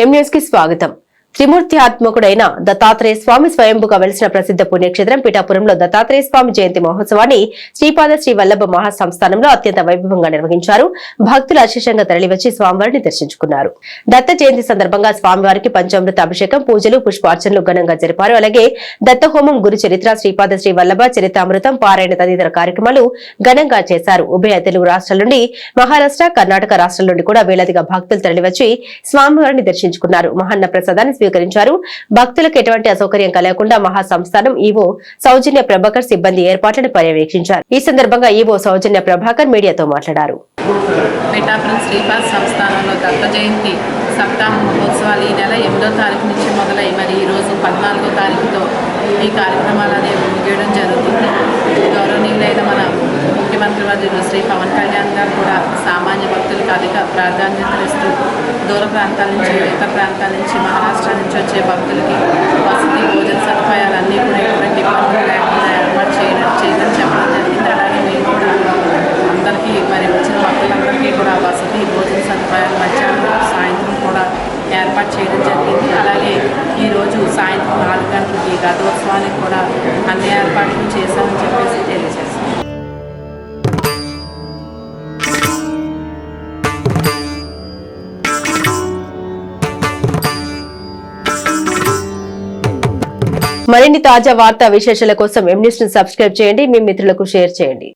M News కి స్వాగతం. త్రిమూర్త్యాత్మకుడైన దత్తాత్రేయ స్వామి స్వయంభుగా వెలిసిన ప్రసిద్ధ పుణ్యక్షేత్రం పిఠాపురంలో దత్తాత్రేయ స్వామి జయంతి మహోత్సవాన్ని శ్రీపాద శ్రీ వల్లభ మహాసంస్థానంలో అత్యంత వైభవంగా నిర్వహించారు. భక్తులు అశేషంగా తరలివచ్చి స్వామివారిని దర్శించుకున్నారు. దత్త జయంతి సందర్భంగా స్వామివారికి పంచామృత అభిషేకం, పూజలు, పుష్పార్చనలు ఘనంగా జరిపారు. అలాగే దత్తహోమం, గురు చరిత్ర, శ్రీపాద శ్రీ వల్లభ చరితామృతం, పారాయణ తదితర కార్యక్రమాలు ఘనంగా చేశారు. ఉభయ తెలుగు రాష్ట్రాల నుండి, మహారాష్ట్ర, కర్ణాటక రాష్ట్రాల నుండి కూడా వేలాదిగా భక్తులు తరలివచ్చి స్వామివారిని దర్శించుకున్నారు. మహన్న ప్రసాదాన్ని స్వీకరించారు. భక్తులకు ఎటువంటి అసౌకర్యం కలగకుండా మహాసంస్థానం ఈవో సౌజన్య ప్రభాకర్ సిబ్బంది ఏర్పాట్లను పర్యవేక్షించారు. ఈ సందర్భంగా ఈవో సౌజన్య ప్రభాకర్ మీడియాతో మాట్లాడారు. పిఠాపురం శ్రీపాద సంస్థానంలో దత్త జయంతి సప్తాహ మహోత్సవాలు ఈ నెల 8వ తారీఖు నుంచి మొదలై మరి ఈ రోజు 14వ తారీఖుతో ఈ కార్యక్రమాలు అనేవి ముగియడం జరుగుతుంది. గౌరవనీయులైన మన ముఖ్యమంత్రి వర్యులు శ్రీ పవన్ కళ్యాణ్ గారు కూడా సామాన్య భక్తులకు అధిక ప్రాధాన్యతనిస్తూ దూర ప్రాంతాల నుంచి, ఇతర ప్రాంతాల నుంచి, మహారాష్ట్ర నుంచి వచ్చే భక్తులకి వసతి, భోజన సదుపాయాలన్నీ కూడా ఎటువంటి ఇబ్బందులు లేకుండా ఏర్పాటు చేయడం చెప్పడం జరిగింది. అలాగే మేము కూడా అందరికీ మరి వచ్చిన భక్తులందరికీ కూడా వసతి, భోజన సదుపాయాలు మధ్యాహ్నం, సాయంత్రం కూడా ఏర్పాటు చేయడం జరిగింది. అలాగే ఈరోజు సాయంత్రం 4 గంటలకి రథోత్సవానికి కూడా అన్ని ఏర్పాట్లు చేశామని చెప్పేసి తెలియజేస్తాం. మరిన్ని తాజా వార్తా విశేషాల కోసం ఎంన్యూస్ ని సబ్స్క్రైబ్ చేయండి. మీ మిత్రులకు షేర్ చేయండి.